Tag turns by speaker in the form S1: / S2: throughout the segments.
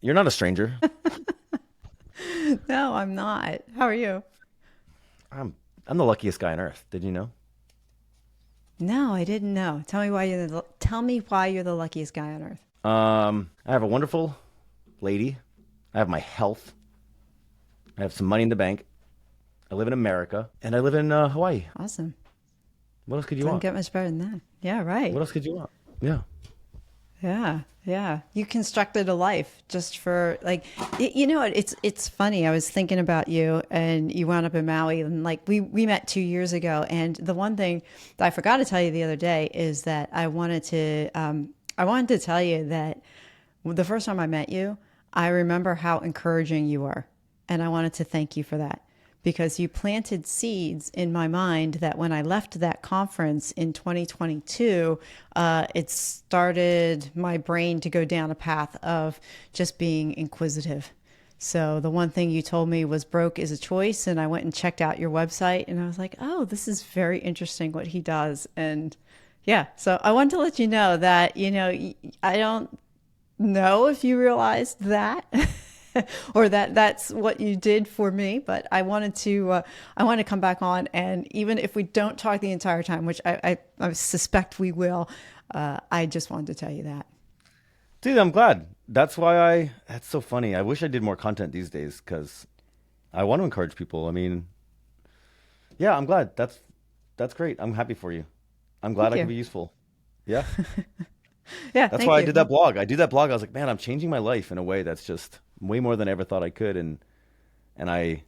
S1: You're not a stranger.
S2: No, I'm not. How are you?
S1: I'm I'm the luckiest guy on earth. Did you know?
S2: No, I didn't know. Tell me why you're the luckiest guy on earth.
S1: I have a wonderful lady. I have my health. I have some money in the bank. I live in America, and I live in Hawaii.
S2: Awesome.
S1: What else could you
S2: Doesn't
S1: want?
S2: get much better than that. Yeah, right.
S1: What else could you want? Yeah.
S2: Yeah, yeah. You constructed a life just for like you know what? It's funny. I was thinking about you and you wound up in Maui and like we met 2 years ago. And the one thing that I forgot to tell you the other day is that I wanted to tell you that the first time I met you, I remember how encouraging you were. And I wanted to thank you for that because you planted seeds in my mind that when I left that conference in 2022, it started my brain to go down a path of just being inquisitive. So the one thing you told me was broke is a choice. And I went and checked out your website and I was like, oh, this is very interesting what he does. And yeah, so I wanted to let you know that, I don't know if you realized that or that that's what you did for me, but I want to come back on, and even if we don't talk the entire time, which I suspect we will, I just wanted to tell you that.
S1: Dude, I'm glad. That's so funny. I wish I did more content these days because I want to encourage people. I mean, yeah, I'm glad. That's great. I'm happy for you. I'm glad
S2: Thank
S1: I could
S2: you.
S1: be useful. Yeah.
S2: Yeah,
S1: That's
S2: thank
S1: why I
S2: you.
S1: did that blog. I do that blog. I was like, man, I'm changing my life in a way that's just way more than I ever thought I could, and I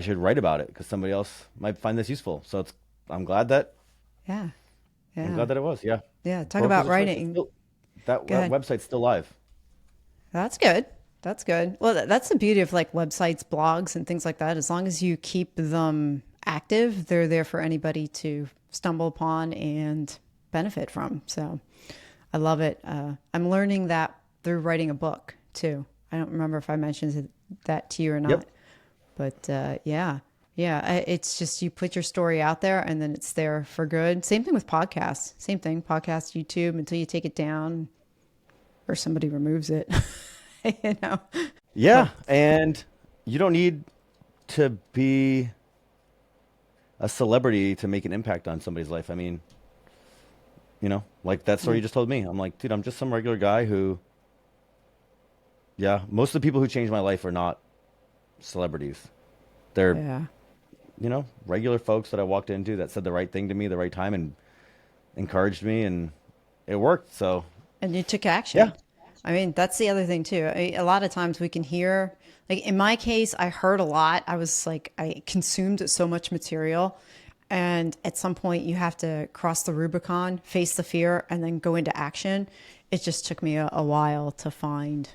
S1: should write about it because somebody else might find this useful. So I'm glad that
S2: Yeah,
S1: I'm
S2: yeah,
S1: glad that it was. Yeah.
S2: yeah. Talk
S1: Broke
S2: about
S1: is a choice. It's
S2: writing.
S1: still that
S2: Go ahead.
S1: website's still live.
S2: That's good. That's good. Well, that's the beauty of like websites, blogs, and things like that. As long as you keep them active, they're there for anybody to stumble upon and benefit from. So I love it. I'm learning that through writing a book too. I don't remember if I mentioned that to you or
S1: Yep.
S2: not, but yeah, yeah. It's just you put your story out there and then it's there for good. Same thing with podcasts. Same thing, podcast, YouTube, until you take it down or somebody removes it. you know.
S1: Yeah,
S2: But
S1: and you don't need to be a celebrity to make an impact on somebody's life. I mean, like that story
S2: yeah,
S1: you just told me. I'm like, dude, I'm just some regular guy who, yeah, most of the people who changed my life are not celebrities. They're,
S2: yeah,
S1: regular folks that I walked into that said the right thing to me the right time and encouraged me, and it worked. So,
S2: and you took
S1: yeah,
S2: action. I mean, that's the other thing too. A lot of times we can hear, like in my case, I heard a lot. I was like, I consumed so much material. And at some point, you have to cross the Rubicon, face the fear, and then go into action. It just took me a while to find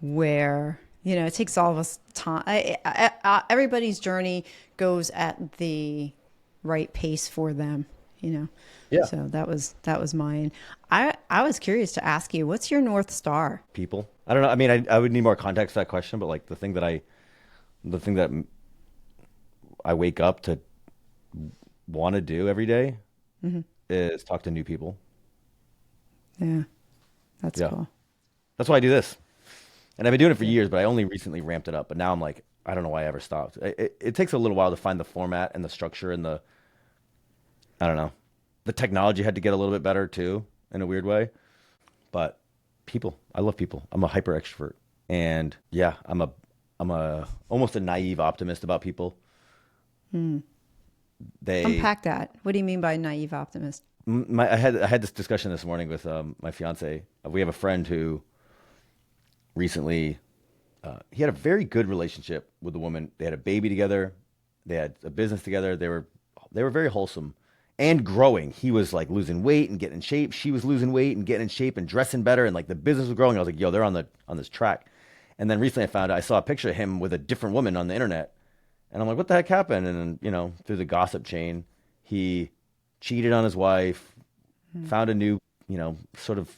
S2: where, it takes all of us time. Everybody's journey goes at the right pace for them, you know.
S1: yeah,
S2: So that was mine. I was curious to ask you, what's your North Star?
S1: people. I don't know. I mean, I would need more context for that question, but like the thing that I wake up to want to do every day is talk to new people.
S2: Yeah, that's
S1: Yeah.
S2: cool.
S1: That's why I do this. And I've been doing it for
S2: Yeah.
S1: years, but I only recently ramped it up. But now I'm like, I don't know why I ever stopped. It takes a little while to find the format and the structure and I don't know. The technology had to get a little bit better too, in a weird way. But people, I love people. I'm a hyper extrovert. And yeah, I'm a almost a naive optimist about people. They,
S2: Unpack that. What do you mean by naive optimist?
S1: I had this discussion this morning with my fiance. We have a friend who recently he had a very good relationship with a woman. They had a baby together. They had a business together. They were very wholesome and growing. He was like losing weight and getting in shape. She was losing weight and getting in shape and dressing better. And like the business was growing. I was like, yo, they're on this track. And then recently I saw a picture of him with a different woman on the internet. And I'm like, what the heck happened? And then, through the gossip chain, he cheated on his wife, found a new, sort of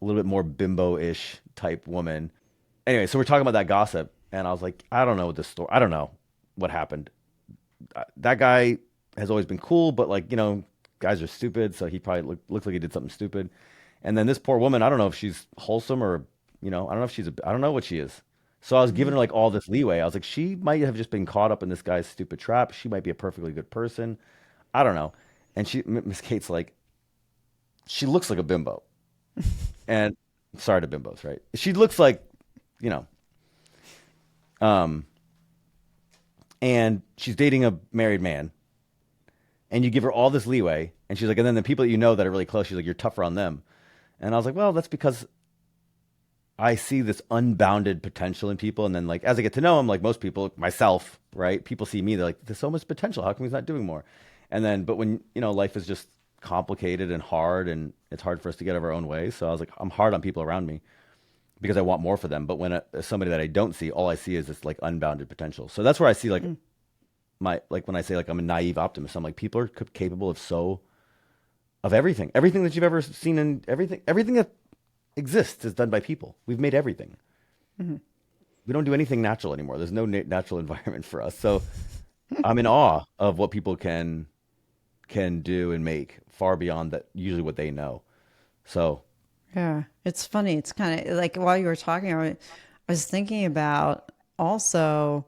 S1: a little bit more bimbo-ish type woman. Anyway, so we're talking about that gossip, and I was like, I don't know what this story. I don't know what happened. That guy has always been cool, but like guys are stupid, so he probably looks like he did something stupid. And then this poor woman, I don't know if she's wholesome or I don't know if I don't know what she is. So I was giving her like all this leeway. I was like, she might have just been caught up in this guy's stupid trap. She might be a perfectly good person. I don't know. And Miss Kate's like, she looks like a bimbo. And sorry to bimbos, right? She looks like, you know, um, and she's dating a married man. And you give her all this leeway. And she's like, and then the people that you know that are really close, she's like, you're tougher on them. And I was like, well, that's because I see this unbounded potential in people. And then, like, as I get to know them, like most people, myself, right? People see me, they're like, there's so much potential. How come he's not doing more? And then, but when, life is just complicated and hard and it's hard for us to get out of our own way. So I was like, I'm hard on people around me because I want more for them. But when somebody that I don't see, all I see is this like unbounded potential. So that's where I see like when I say like I'm a naive optimist, I'm like, people are capable of everything that you've ever seen, and everything that exists is done by people. We've made everything. We don't do anything natural anymore. There's no natural environment for us. So I'm in awe of what people can do and make far beyond that, usually what they know. So
S2: Yeah, it's funny. It's kind of like while you were talking, I was thinking about also,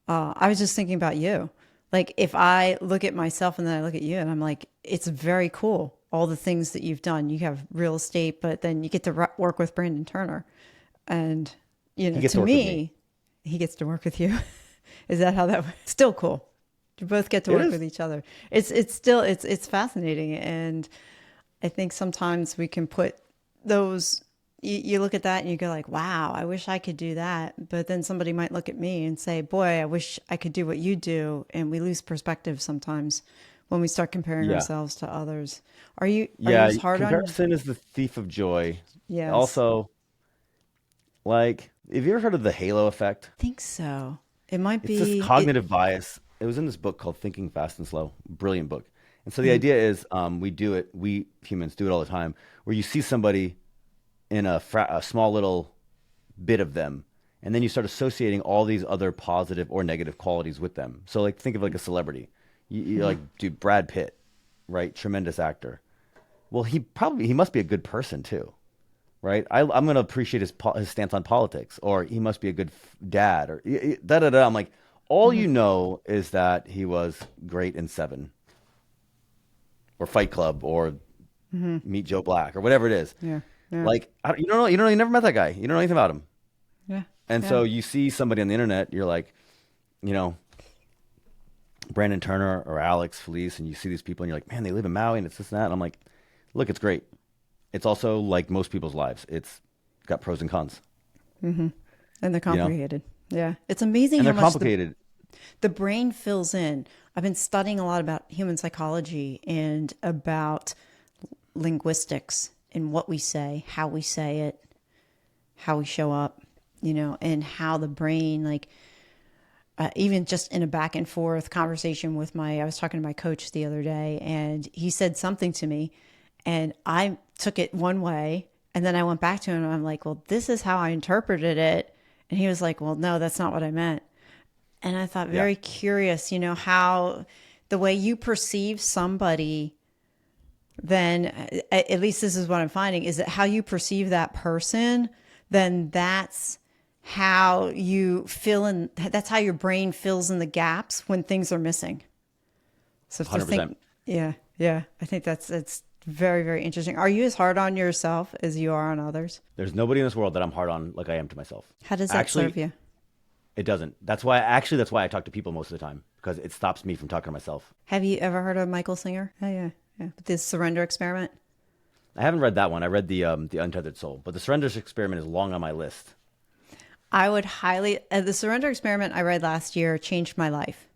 S2: I was just thinking about you. Like if I look at myself and then I look at you and I'm like, it's very cool. All the things that you've done. You have real estate, but then you get to work with Brandon Turner. And,
S1: he gets
S2: to
S1: to work with me.
S2: me, he gets to work with you. Is that how that works? Still cool. You both get to
S1: It
S2: work
S1: is.
S2: with each other. It's still, it's fascinating. And I think sometimes we can put those, you look at that and you go like, wow, I wish I could do that. But then somebody might look at me and say, boy, I wish I could do what you do. And we lose perspective sometimes when we start comparing
S1: Yeah.
S2: ourselves to others. Are you
S1: Yeah.
S2: as hard on?
S1: Comparison is the thief of joy.
S2: Yes,
S1: Also, like, have you ever heard of the halo effect?
S2: I think so. It might
S1: It's this
S2: be it.
S1: cognitive bias. It was in this book called Thinking Fast and Slow. Brilliant book. And so the
S2: Mhm.
S1: idea is we humans do it all the time, where you see somebody in a small little bit of them, and then you start associating all these other positive or negative qualities with them. So, like, think of like a celebrity. You like, dude, Brad Pitt, right? Tremendous actor. Well, he must be a good person too, right? I'm going to appreciate his stance on politics, or he must be a good dad, or da da da. I'm like, all
S2: Mhm.
S1: you know is that he was great in Seven, or Fight Club, or
S2: Mhm.
S1: Meet Joe Black, or whatever it is.
S2: Yeah. Yeah.
S1: Like, you don't know, you never met that guy. You don't know anything about him,
S2: Yeah.
S1: and
S2: Yeah.
S1: so you see somebody on the internet, you're like, you know, Brandon Turner or Alex Felice, and you see these people, and you're like, man, they live in Maui, and it's this and that. And I'm like, look, it's great. It's also like most people's lives. It's got pros and cons,
S2: And they're
S1: you know,
S2: complicated. Yeah. It's amazing
S1: and
S2: how
S1: they're
S2: much
S1: complicated.
S2: the brain fills in. I've been studying a lot about human psychology and about linguistics and what we say, how we say it, how we show up, and how the brain, like, even just in a back and forth conversation with I was talking to my coach the other day and he said something to me and I took it one way. And then I went back to him and I'm like, well, this is how I interpreted it. And he was like, well, no, that's not what I meant. And I thought,
S1: Yeah,
S2: very curious, how the way you perceive somebody, then at least this is what I'm finding, is that how you perceive that person, then that's how you fill in, that's how your brain fills in the gaps when things are missing. So to
S1: 100%.
S2: think, yeah, yeah, I think it's very, very interesting. Are you as hard on yourself as you are on others?
S1: There's nobody in this world that I'm hard on like I am to myself.
S2: How does that
S1: Actually,
S2: serve you?
S1: it doesn't. That's why I talk to people most of the time, because it stops me from talking to myself.
S2: Have you ever heard of Michael Singer? Oh, yeah, yeah. The surrender experiment.
S1: I haven't read that one. I read the Untethered Soul, but the Surrender Experiment is long on my list.
S2: I would highly, the surrender experiment I read last year changed my life.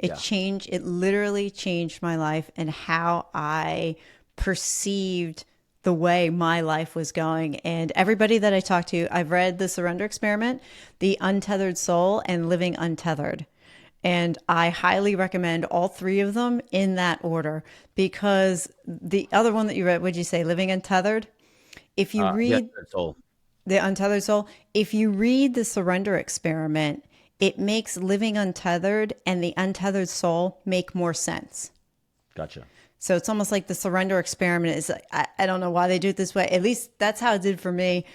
S1: Yeah,
S2: It literally changed my life and how I perceived the way my life was going. And everybody that I talked to, I've read The Surrender Experiment, The Untethered Soul, and Living Untethered. And I highly recommend all three of them in that order because the other one that you read, would you say Living Untethered? If you
S1: the
S2: read
S1: Untethered Soul.
S2: The Untethered Soul, if you read The Surrender Experiment, it makes Living Untethered and The Untethered Soul make more sense.
S1: Gotcha.
S2: So it's almost like The Surrender Experiment is, I don't know why they do it this way. At least that's how it did for me.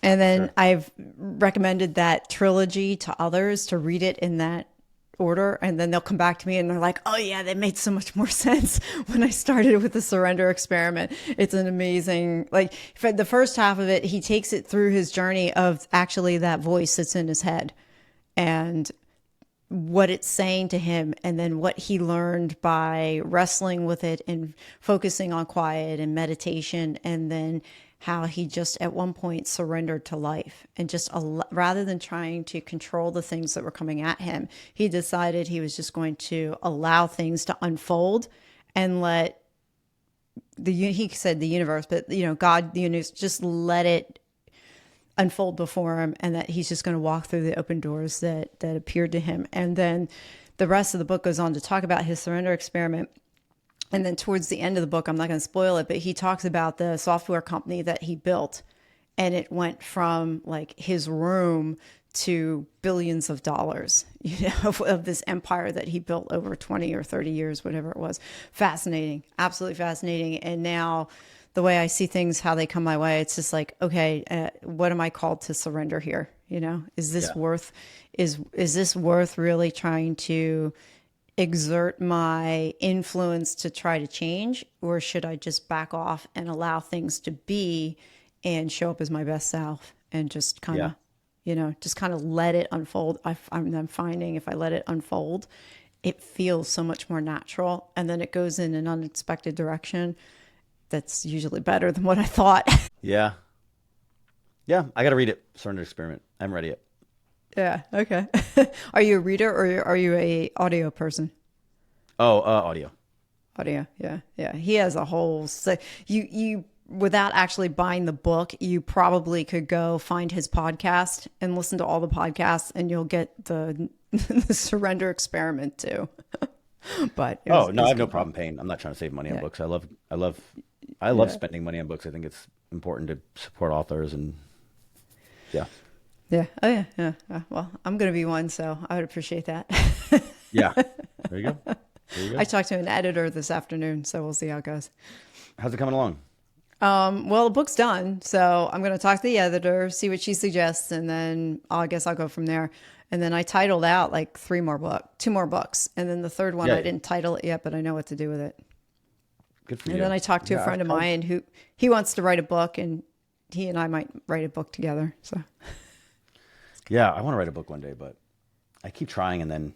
S2: And then
S1: Sure.
S2: I've recommended that trilogy to others to read it in that order. And then they'll come back to me and they're like, oh, yeah, that made so much more sense when I started with the surrender experiment. It's an amazing, like, for the first half of it, he takes it through his journey of actually that voice that's in his head and what it's saying to him, and then what he learned by wrestling with it and focusing on quiet and meditation, and then how he just at one point surrendered to life and just rather than trying to control the things that were coming at him, he decided he was just going to allow things to unfold and let he said the universe, but God, the universe, just let it unfold before him, and that he's just going to walk through the open doors that appeared to him. And then the rest of the book goes on to talk about his surrender experiment. And then towards the end of the book, I'm not going to spoil it, but he talks about the software company that he built, and it went from like his room to billions of dollars, of this empire that he built over 20 or 30 years, whatever it was. Fascinating, absolutely fascinating. And now the way I see things, how they come my way, it's just like, okay, what am I called to surrender here? Is this
S1: Yeah.
S2: worth, is this worth really trying to exert my influence to try to change, or should I just back off and allow things to be and show up as my best self and just kind
S1: Yeah.
S2: of, just kind of let it unfold. I'm finding if I let it unfold, it feels so much more natural, and then it goes in an unexpected direction that's usually better than what I thought.
S1: Yeah. Yeah. I got to read it. Surrender Experiment. I haven't read it yet.
S2: Yeah. Okay. Are you a reader or are you a audio person?
S1: Oh, audio.
S2: Audio. Yeah. Yeah. He has a whole, you, without actually buying the book, you probably could go find his podcast and listen to all the podcasts, and you'll get the, the surrender experiment too. But
S1: Oh,
S2: it
S1: no, I
S2: was a
S1: have no
S2: good book.
S1: problem paying. I'm not trying to save money on
S2: Yeah.
S1: books. I love
S2: Yeah.
S1: spending money on books. I think it's important to support authors and yeah.
S2: Yeah. Oh yeah. Yeah. Well, I'm going to be one, so I would appreciate that.
S1: Yeah. There you go. There you
S2: I
S1: go.
S2: talked to an editor this afternoon, so we'll see how it goes.
S1: How's it coming along?
S2: Well, the book's done, so I'm going to talk to the editor, see what she suggests, and then I guess I'll go from there. And then I titled out like two more books, and then the third one
S1: Yeah.
S2: I didn't title it yet, but I know what to do with it.
S1: Good for
S2: And
S1: you.
S2: then I talked to a
S1: Yeah.
S2: friend of mine who he wants to write a book, and he and I might write a book together. So
S1: Yeah. I want to write a book one day, but I keep trying and then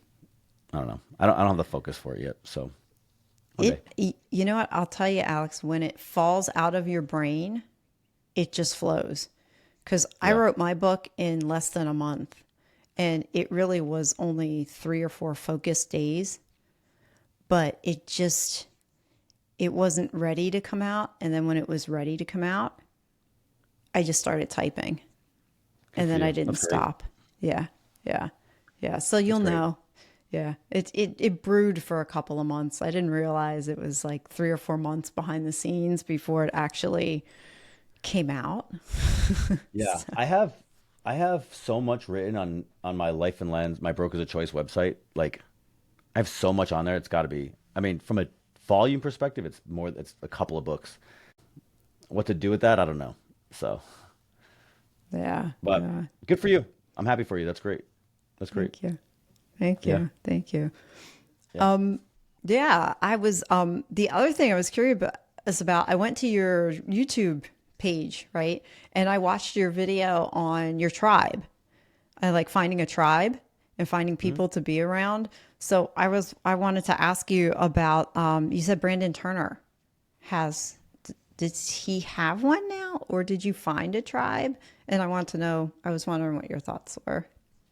S1: I don't know. I don't have the focus for it yet. So one day.
S2: you know what? I'll tell you, Alex, when it falls out of your brain, it just flows. Because I
S1: Yeah.
S2: wrote my book in less than a month, and it really was only 3 or 4 focused days, but it wasn't ready to come out. And then when it was ready to come out, I just started typing,
S1: Good
S2: and
S1: for
S2: then I
S1: you.
S2: didn't
S1: That's great.
S2: stop. Yeah. Yeah. Yeah. So you'll
S1: That's great.
S2: know. Yeah. It brewed for a couple of months. I didn't realize it was like 3 or 4 months behind the scenes before it actually came out.
S1: Yeah. I have so much written on my Life and Lens, my Brokers of Choice website. Like I have so much on there. It's got to be. I mean, from a volume perspective, it's a couple of books. What to do with that, I don't know. So,
S2: Yeah.
S1: but
S2: Yeah.
S1: good for you. I'm happy for you. That's great. That's great.
S2: Thank you. Thank
S1: Yeah.
S2: you. Thank you.
S1: Yeah.
S2: Yeah, I was the other thing I was curious about, I went to your YouTube page, right? And I watched your video on your tribe. I like finding a tribe and finding
S1: Mhm.
S2: people to be around. So I wanted to ask you about you said Brandon Turner has did he have one now, or did you find a tribe? And I was wondering what your thoughts were.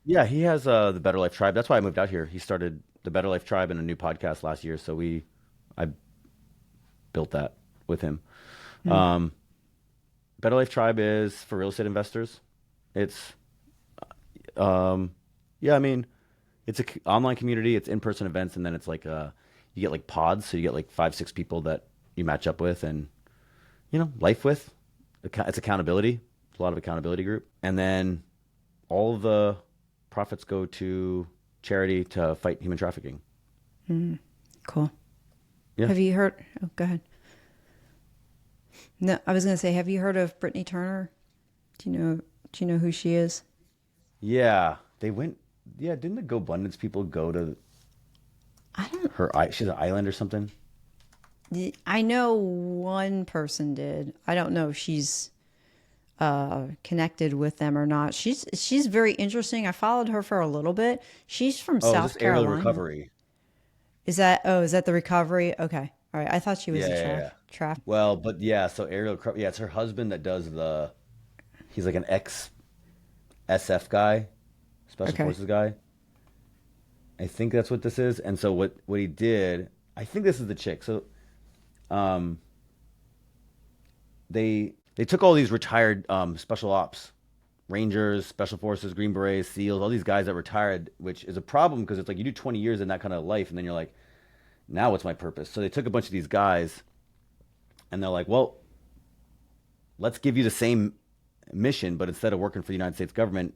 S1: Yeah, he has the Better Life Tribe. That's why I moved out here. He started the Better Life Tribe and a new podcast last year. So I built that with him. Um, Better Life Tribe is for real estate investors. It's, yeah, I mean, it's a online community. It's in-person events, and then it's like you get like pods. So you get like 5, 6 people that you match up with, and life with. It's accountability. It's a lot of accountability group, and then all of the profits go to charity to fight human trafficking.
S2: Cool.
S1: Yeah.
S2: Have you heard? Oh, go ahead. No, I was going to say, have you heard of Brittany Turner? Do you know Do you know who she is?
S1: Yeah, they went. Yeah, didn't the GoBundance people go to
S2: I don't.
S1: she's an island or something?
S2: I know one person did. I don't know if she's connected with them or not. She's very interesting. I followed her for a little bit. She's from
S1: Oh, is this
S2: South
S1: aerial
S2: Carolina.
S1: recovery?
S2: Is that the recovery? Okay. All right. I thought she was
S1: Yeah,
S2: a
S1: yeah, yeah.
S2: trap.
S1: Well, but yeah, so yeah, it's her husband that does the. He's like an ex SF guy, special
S2: Okay.
S1: forces guy. I think that's what this is. And so what he did, I think this is the chick. So um, they took all these retired special ops, Rangers, Special Forces, Green Berets, SEALs, all these guys that retired, which is a problem because it's like you do 20 years in that kind of life, and then you're like, now what's my purpose? So they took a bunch of these guys, and they're like, well, let's give you the same mission, but instead of working for the United States government,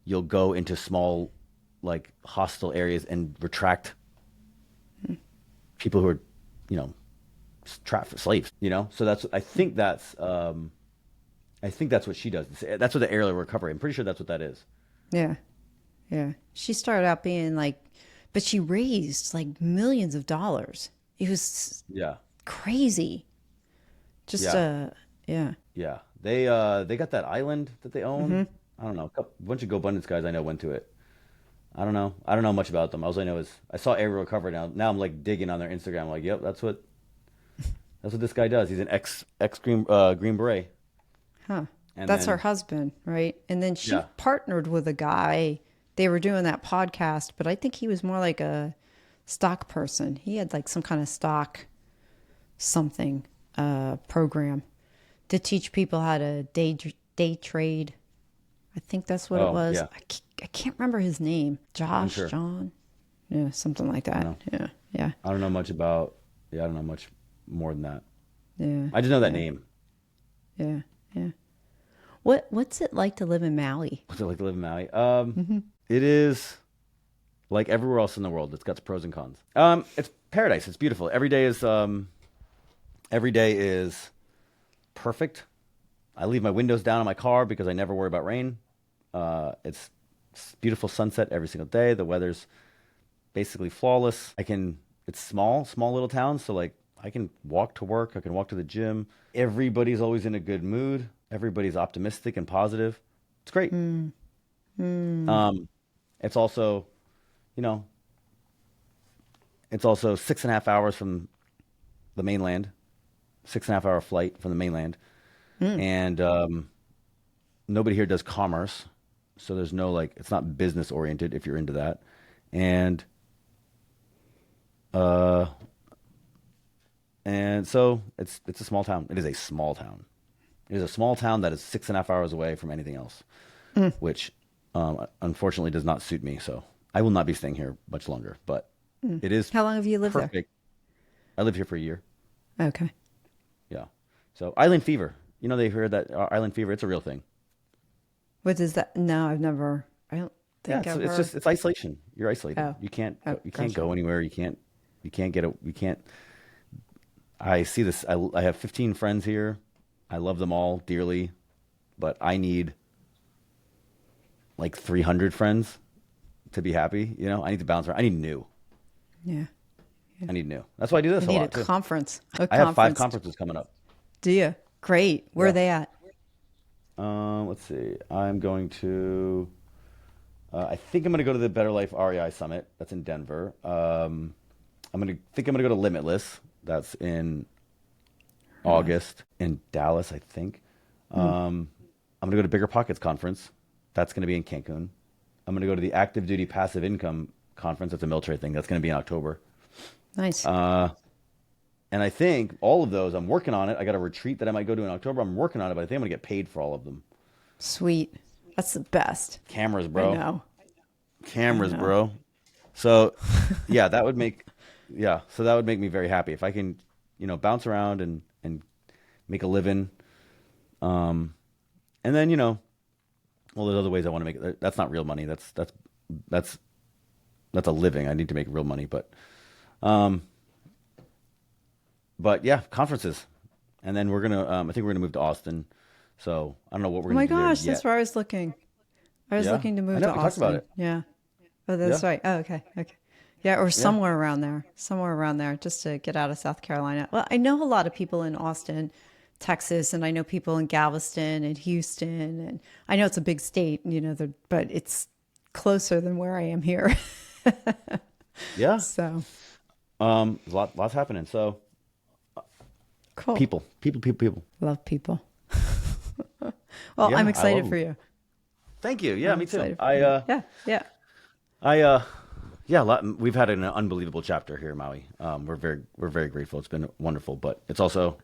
S1: you'll go into small, like hostile areas and retract people who are, you know, trapped slaves. You know, so that's I think that's what she does. That's what the aerial recovery. I'm pretty sure that's what that is.
S2: Yeah. Yeah. She started out being like, but she raised like millions of dollars. It was
S1: Yeah,
S2: crazy. Just,
S1: yeah,
S2: yeah.
S1: yeah. They got that island that they own. I don't know. A bunch of GoBundance guys I know went to it. I don't know. I don't know much about them. All I know is I saw aerial recovery now. Now I'm like digging on their Instagram. I'm like, yep, that's what this guy does. He's an ex Green Beret,
S2: Huh.
S1: and
S2: That's her
S1: then
S2: husband, right? And then she
S1: yeah.
S2: partnered with a guy. They were doing that podcast, but I think he was more like a stock person. He had like some kind of stock something program to teach people how to day trade. I think that's what it
S1: Oh
S2: was.
S1: yeah.
S2: I can't remember his name.
S1: I'm
S2: Josh,
S1: sure.
S2: John. Yeah, something like
S1: I don't
S2: that.
S1: know.
S2: Yeah. Yeah.
S1: I don't know much about. Yeah, I don't know much more than that.
S2: Yeah.
S1: I just know that
S2: Yeah.
S1: name.
S2: Yeah. Yeah. What's it like to live in Maui?
S1: What's it like to live in Maui? It is like everywhere else in the world. It's got its pros and cons. It's paradise. It's beautiful. Every day is perfect. I leave my windows down in my car because I never worry about rain. It's beautiful sunset every single day. The weather's basically flawless. It's small little town, so like I can walk to work, I can walk to the gym. Everybody's always in a good mood. Everybody's optimistic and positive. It's great. It's also, you know, it's also 6.5 hours from the mainland, 6.5 hour flight from the mainland. And nobody here does commerce. So there's no like, it's not business oriented if you're into that. And, uh, and so it's a small town. It is a small town. It is a small town that is 6.5 hours away from anything else, which unfortunately does not suit me. So I will not be staying here much longer. But it is
S2: How long have you lived there?
S1: perfect. I lived here for a year.
S2: Okay.
S1: Yeah. So island fever. You know, they've heard that island fever. It's a real thing.
S2: What is that? No, I've never. I don't
S1: Yeah.
S2: think
S1: So
S2: I've
S1: it's
S2: heard.
S1: just it's isolation. You're isolated.
S2: Oh.
S1: You can't
S2: Gotcha.
S1: go anywhere. You can't get a you can't. I see this. I have 15 friends here. I love them all dearly, but I need like 300 friends to be happy. You know, I need to bounce around. I need new.
S2: Yeah.
S1: I need new. That's why I do
S2: I
S1: this a
S2: need a
S1: lot too.
S2: conference. A
S1: I have 5
S2: conference.
S1: conferences coming up.
S2: Do you? Great. Where are
S1: Yeah.
S2: they at?
S1: Let's see. I'm going to. I think I'm going to go to the Better Life REI Summit. That's in Denver. I'm going to go to Limitless. That's in August in Dallas, I think. I'm going to go to Bigger Pockets Conference. That's going to be in Cancun. I'm going to go to the Active Duty Passive Income Conference. That's a military thing. That's going to be in October.
S2: Nice.
S1: And I think all of those, I'm working on it. I got a retreat that I might go to in October. I'm working on it, but I think I'm going to get paid for all of them.
S2: Sweet. That's the best.
S1: Cameras,
S2: I
S1: bro.
S2: know. I
S1: Cameras,
S2: know.
S1: bro. So, yeah, so that would make me very happy if I can, bounce around and make a living. And then, well, there's other ways I want to make it. That's not real money. That's a living. I need to make real money, but yeah, conferences. And then I think we're gonna move to Austin So I don't know what we're
S2: Oh
S1: gonna
S2: my
S1: do there
S2: gosh, that's
S1: yet.
S2: where I was looking. I was
S1: Yeah,
S2: looking to
S1: I
S2: move
S1: know
S2: to
S1: we talked about
S2: Austin.
S1: it.
S2: Yeah. Oh, that's
S1: Yeah,
S2: right. Oh, okay. Okay. Yeah, or
S1: yeah,
S2: somewhere around there. Somewhere around there, just to get out of South Carolina. Well, I know a lot of people in Austin, Texas, and I know people in Galveston and Houston, and I know it's a big state, but it's closer than where I am here.
S1: yeah.
S2: So
S1: Lots happening. So
S2: cool.
S1: people.
S2: Love people. Well, I'm
S1: Yeah, I love
S2: excited for
S1: them.
S2: you.
S1: Thank you. Yeah,
S2: I'm
S1: me too.
S2: excited for you. Yeah. Yeah.
S1: I, yeah, we've had an unbelievable chapter here in Maui. We're very grateful. It's been wonderful, but it's also,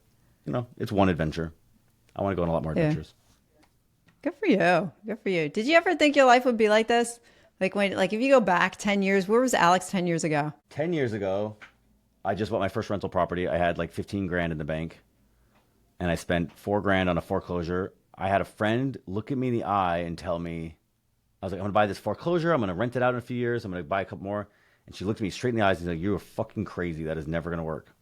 S1: it's one adventure. I want to go on a lot more
S2: Yeah.
S1: adventures.
S2: Good for you. Good for you. Did you ever think your life would be like this? Like if you go back 10 years, where was Alex 10 years ago?
S1: 10 years ago, I just bought my first rental property. I had like 15 grand in the bank, and I spent 4 grand on a foreclosure. I had a friend look at me in the eye and tell me, I was like, I'm gonna buy this foreclosure. I'm gonna rent it out in a few years. I'm gonna buy a couple more. And she looked at me straight in the eyes and said, "You are fucking crazy. That is never gonna work."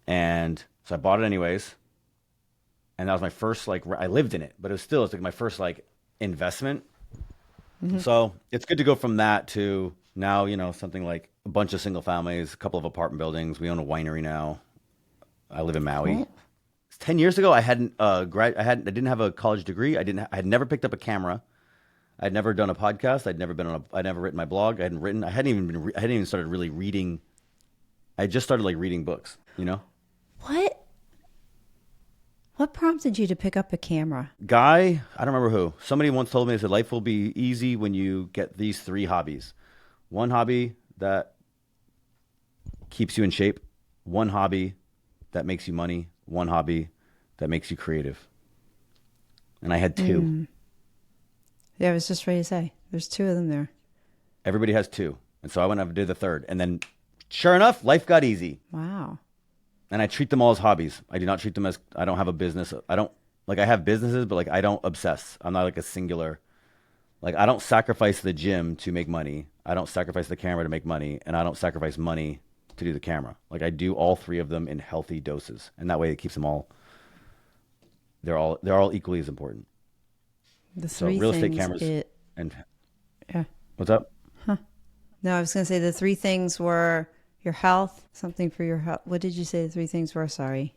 S1: And so I bought it anyways. And that was my first like I lived in it, but it's like my first like investment. So it's good to go from that to now, something like a bunch of single families, a couple of apartment buildings. We own a winery now. I live in Maui.
S2: Cool.
S1: 10 years ago, I hadn't I didn't have a college degree. I had never picked up a camera. I'd never done a podcast. I'd never written my blog. I hadn't even started really reading. I just started like reading books,
S2: What? What prompted you to pick up a camera?
S1: Guy, I don't remember who. Somebody once told me, they said, life will be easy when you get these three hobbies. One hobby that keeps you in shape, one hobby that makes you money, one hobby that makes you creative. And I had two.
S2: Yeah, I was just ready to say, there's two of them there.
S1: Everybody has two. And so I went and did the third. And then sure enough, life got easy.
S2: Wow.
S1: And I treat them all as hobbies. I do not treat them as, I don't have a business. I have businesses, but like I don't obsess. I'm not like a singular, like I don't sacrifice the gym to make money. I don't sacrifice the camera to make money. And I don't sacrifice money to do the camera. Like I do all three of them in healthy doses. And that way it keeps them all, they're all equally as important.
S2: The
S1: So
S2: three
S1: real estate
S2: things
S1: cameras
S2: it
S1: and
S2: yeah.
S1: what's up?
S2: No, I was going to say the three things were your health, something for your health. What did you say the three things were? Sorry.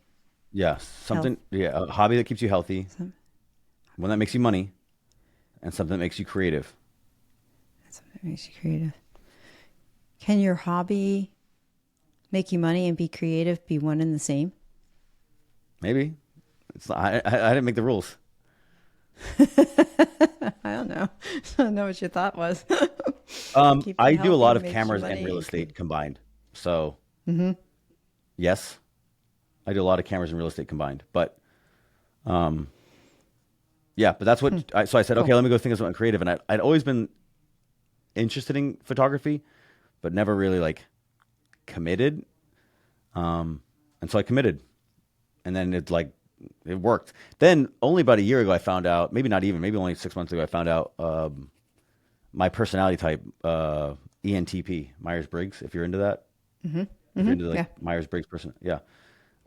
S1: Yeah.
S2: Health.
S1: Something, yeah. A hobby that keeps you healthy,
S2: Some-
S1: one that makes you money, and something that makes you creative.
S2: Something that makes you creative. Can your hobby make you money and be creative be one and the same?
S1: Maybe. It's not, I didn't make the rules.
S2: I don't know. I don't know what your thought was. Keep you
S1: I do a
S2: healthy
S1: lot of
S2: makes you
S1: cameras and
S2: money
S1: real
S2: and
S1: estate
S2: creative.
S1: combined. So yes, I do a lot of cameras and real estate combined. But yeah, but that's so I said,
S2: Cool.
S1: okay, let me go think of something creative. And I'd always been interested in photography, but never really like committed. And so I committed, and then it worked. Then only about a year ago, I found out, maybe only 6 months ago, I found out my personality type, ENTP, Myers-Briggs. If you're into that, if you're into
S2: Yeah.
S1: like Myers-Briggs person, yeah.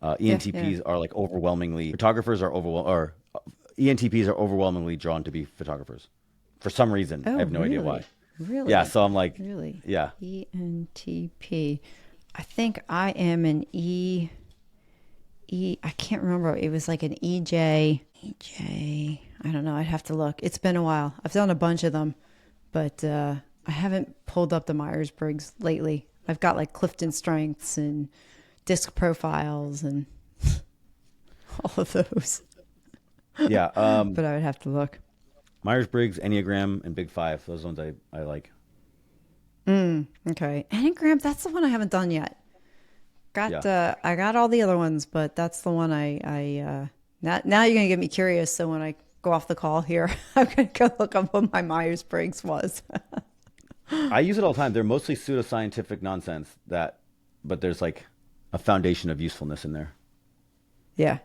S2: Yeah. Yeah.
S1: ENTPs are like overwhelmingly photographers are overwhelm or ENTPs are overwhelmingly drawn to be photographers for some reason. I
S2: Oh,
S1: have no idea why.
S2: really?
S1: Yeah,
S2: Really?
S1: so I'm like,
S2: Really?
S1: yeah,
S2: ENTP. I think I am an I can't remember. It was like an EJ. I don't know. I'd have to look. It's been a while. I've done a bunch of them, but I haven't pulled up the Myers-Briggs lately. I've got like Clifton Strengths and disc profiles and all of those,
S1: yeah.
S2: but I would have to look.
S1: Myers-Briggs, Enneagram, and Big Five. Those ones I like.
S2: Okay. Enneagram, that's the one I haven't done yet.
S1: Yeah.
S2: I got all the other ones, but that's the one now you're gonna get me curious. So when I go off the call here, I'm gonna go look up what my Myers-Briggs was.
S1: I use it all the time. They're mostly pseudoscientific nonsense but there's like a foundation of usefulness in there.
S2: Yeah.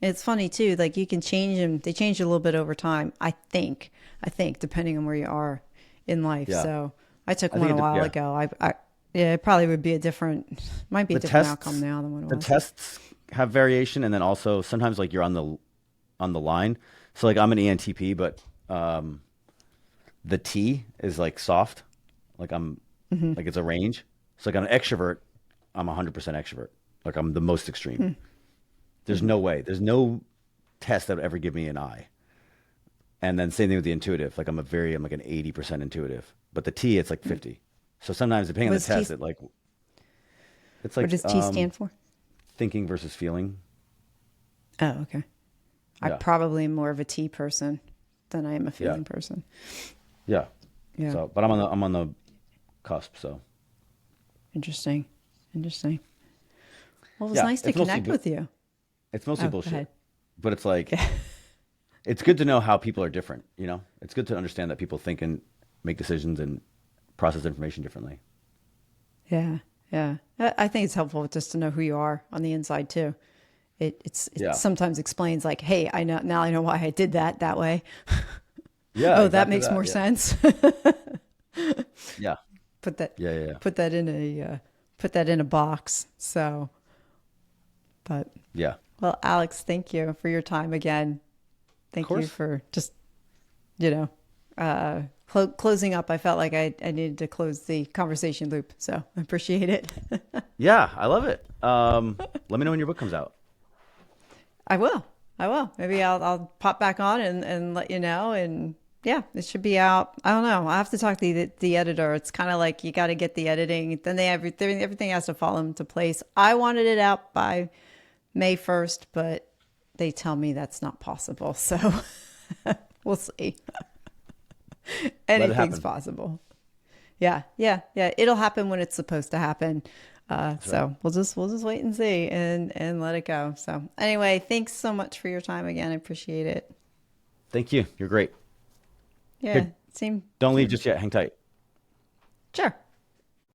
S2: It's funny too. Like you can change them. They change a little bit over time. I think depending on where you are in life.
S1: Yeah.
S2: So I took
S1: I
S2: one
S1: think
S2: a while ago. Yeah, it probably would be might be a
S1: the
S2: different
S1: tests,
S2: outcome now than what it
S1: the
S2: was.
S1: tests have variation, and then also sometimes like you're on the line. So like I'm an ENTP, but the T is like soft, like I'm like it's a range. So like I'm an extrovert, I'm 100% extrovert. Like I'm the most extreme. There's no way. There's no test that would ever give me an I. And then same thing with the intuitive. Like I'm like an 80% intuitive. But the T, it's like 50. So sometimes depending on the
S2: What's T?
S1: test, it's
S2: What
S1: like
S2: does T stand for?
S1: thinking versus feeling.
S2: Oh, okay. I
S1: Yeah.
S2: probably am more of a T person than I am a
S1: Yeah.
S2: feeling person.
S1: Yeah.
S2: Yeah.
S1: So, but I'm on the cusp. So
S2: Interesting. Interesting. Well, it was
S1: yeah,
S2: nice to connect with you.
S1: it's mostly
S2: Oh, go
S1: bullshit.
S2: ahead.
S1: But it's like it's good to know how people are different. You know, it's good to understand that people think and make decisions and process information differently.
S2: Yeah. Yeah. I think it's helpful just to know who you are on the inside too. It
S1: Yeah.
S2: sometimes explains like, hey, I know now I know why I did that way.
S1: Yeah.
S2: Oh, that
S1: Exactly
S2: makes
S1: that.
S2: more
S1: Yeah.
S2: sense.
S1: Yeah.
S2: put that
S1: Yeah. Yeah. Yeah.
S2: put that in a put that in a box. So, but
S1: Yeah.
S2: well, Alex, thank you for your time again.
S1: Of
S2: Thank you
S1: course.
S2: for just, you know, closing up. I felt like I needed to close the conversation loop. So I appreciate it.
S1: Yeah, I love it. Let me know when your book comes out.
S2: I will. I will. Maybe I'll pop back on and let you know. And yeah, it should be out. I don't know. I have to talk to the editor. It's kind of like you got to get the editing. Then everything has to fall into place. I wanted it out by May 1st, but they tell me that's not possible. So we'll see.
S1: Let it
S2: Anything's
S1: happen.
S2: possible. Yeah, yeah, yeah. It'll happen when it's supposed to happen.
S1: That's right.
S2: So we'll just wait and see and let it go. So anyway, thanks so much for your time again. I appreciate it.
S1: Thank you. You're great.
S2: Yeah,
S1: Here,
S2: seem
S1: don't leave just yet. Hang tight.
S2: sure.